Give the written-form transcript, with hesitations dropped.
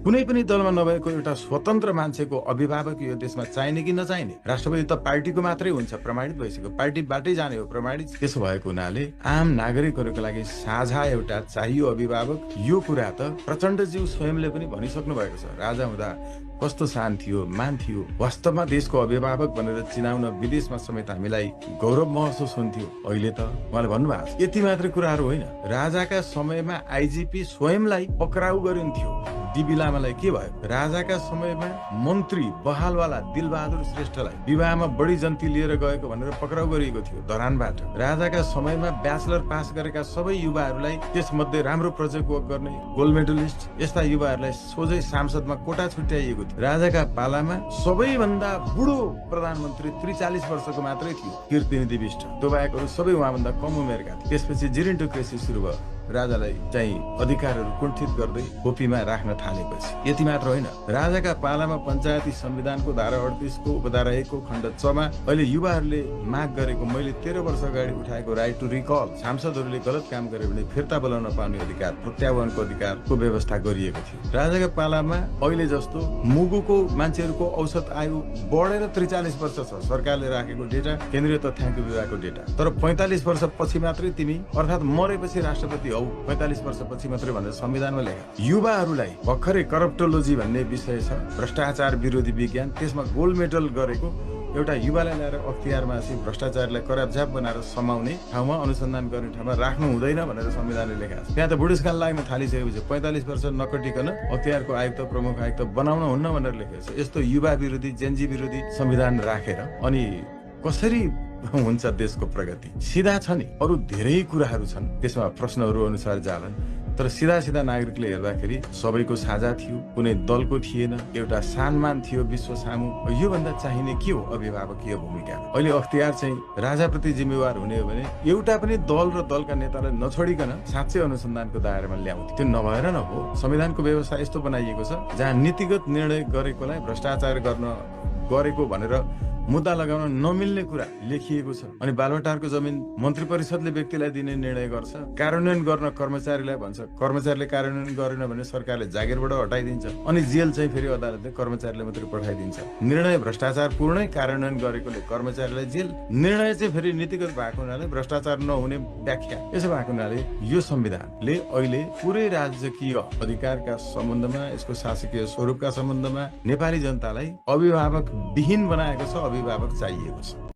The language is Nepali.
कुनै पनि दलमा नभएको एउटा स्वतन्त्र मान्छेको अभिभावक यो देशमा चाहिने कि नचाहिने? राष्ट्रपति त पार्टीको मात्रै हुन्छ, प्रमाणित भइसक्यो, पार्टीबाटै जाने हो प्रमाणित। त्यसो भएको हुनाले आम नागरिकहरूको लागि साझा एउटा चाहियो अभिभावक। यो कुरा त प्रचण्डज्यू स्वयंले पनि भनिसक्नु भएको छ। राजा हुँदा कस्तो शान थियो, मान थियो, वास्तवमा देशको अभिभावक भनेर चिनाउन विदेशमा समेत हामीलाई गौरव महसुस हुन्थ्यो। अहिले त उहाँले भन्नुभएको छ। यति मात्रै कुराहरू होइन, राजाका समयमा आइजिपी स्वयंलाई पक्राउ गरिन्थ्यो। डीबी लामालाई के भयो? राजाका समयमा मन्त्री बहालवाला दिलबहादुर श्रेष्ठलाई विवाहमा बढी जन्ती लिएर गएको भनेर पक्राउ गरिएको थियो धरानबाट। राजाका समयमा ब्याचलर पास गरेका सबै युवाहरूलाई, त्यसमध्ये राम्रो प्रोजेक्ट वर्क गर्ने गोल्ड मेडलिस्ट यस्ता युवाहरूलाई सोझै सांसदमा कोटा छुट्याइएको थियो। राजाका पालामा सबैभन्दा बुढो प्रधानमन्त्री 43 वर्षको मात्रै थियो, कीर्तिनिधि बिष्ट। त्यो बाहेक अरू सबै उहाँभन्दा कम उमेरका थिए। त्यसपछि जिरिन्टोक्रेसी सुरु भयो। राजालाई चाहिँ अधिकारहरू कुण्ठित गर्दै खोपीमा राख्न थालेपछि। यति मात्र होइन, राजाका पालामा पञ्चायती संविधानको धारा 38 को उपधारा 1 को खण्ड 6 मा अहिले युवाहरूले माग गरेको, मैले 13 वर्ष अगाडि उठाएको राइट टु रिकल, सांसदहरूले गलत काम गरे भने फिर्ता बोलाउन पाउने अधिकार, प्रत्याह्वानको अधिकारको व्यवस्था गरिएको थियो। राजाका पालामा अहिले जस्तो मुगुको मान्छेहरूको औसत आयु बढेर 43 वर्ष छ, सरकारले राखेको डेटा, केन्द्रीय तथ्याङ्क विभागको डेटा। तर 45 वर्षपछि मात्रै तिमी, अर्थात् मरेपछि राष्ट्रपति 45 वर्षपछि मात्रै भनेर संविधानमा लेखा। युवाहरूलाई भर्खरै करप्टोलोजी भन्ने विषय छ, भ्रष्टाचार विरोधी विज्ञान, त्यसमा गोल्ड मेडल गरेको एउटा युवालाई ल्याएर अख्तियारमा चाहिँ भ्रष्टाचारलाई करापझाप बनाएर समाउने ठाउँमा, अनुसन्धान गर्ने ठाउँमा राख्नु हुँदैन भनेर संविधानले लेखा छ। त्यहाँ त बुढेसकाल लाग्न थालिसकेपछि 45 वर्ष नकटिकन अख्तियारको आयुक्त, प्रमुख आयुक्त बनाउन हुन्न भनेर लेखेको छ। यस्तो युवा विरोधी, जेन्जी विरोधी संविधान राखेर अनि कसरी हुन्छ देशको प्रगति? सिधा छ नि, अरू धेरै कुराहरू छन् त्यसमा प्रश्नहरू अनुसार जालन, तर सिधा सिधा नागरिकले हेर्दाखेरि सबैको साझा थियो, कुनै दलको थिएन, एउटा सम्मान थियो विश्व सामु। योभन्दा चाहिने के हो अभिभावकीय भूमिका? अहिले अख्तियार चाहिँ राजाप्रति जिम्मेवार हुने हो भने एउटा पनि दल र दलका नेतालाई नछोडिकन साँच्चै अनुसन्धानको दायरामा ल्याउँथ्यो। त्यो नभएर न हो। संविधानको व्यवस्था यस्तो बनाइएको छ जहाँ नीतिगत निर्णय गरेकोलाई भ्रष्टाचार गरेको भनेर मुद्दा लगाउन नमिल्ने कुरा लेखिएको छ। अनि बालुवाटारको जमिन मन्त्री परिषदले व्यक्तिलाई दिने निर्णय गर्छ, कार्यान्वयन गर्न कर्मचारीलाई भन्छ, कर्मचारीले कार्यान्वयन गरेन भने सरकारले जागिरबाट हटाइदिन्छ, अनि जेल चाहिँ फेरि अदालतले कर्मचारीले मात्रै पठाइदिन्छ। निर्णय भ्रष्टाचार पूर्णै कार्यान्वयन गरेकोले कर्मचारीलाई जेल, निर्णय चाहिँ फेरि नीतिगत भएको हुनाले भ्रष्टाचार नहुने व्याख्या। यसो भएको हुनाले यो संविधानले अहिले पुरै राजकीय अधिकारका सम्बन्धमा, यसको शासकीय स्वरूपका सम्बन्धमा नेपाली जनतालाई अभिभावक विहीन बनाएको छ, अभिभावक चाहिएको छ।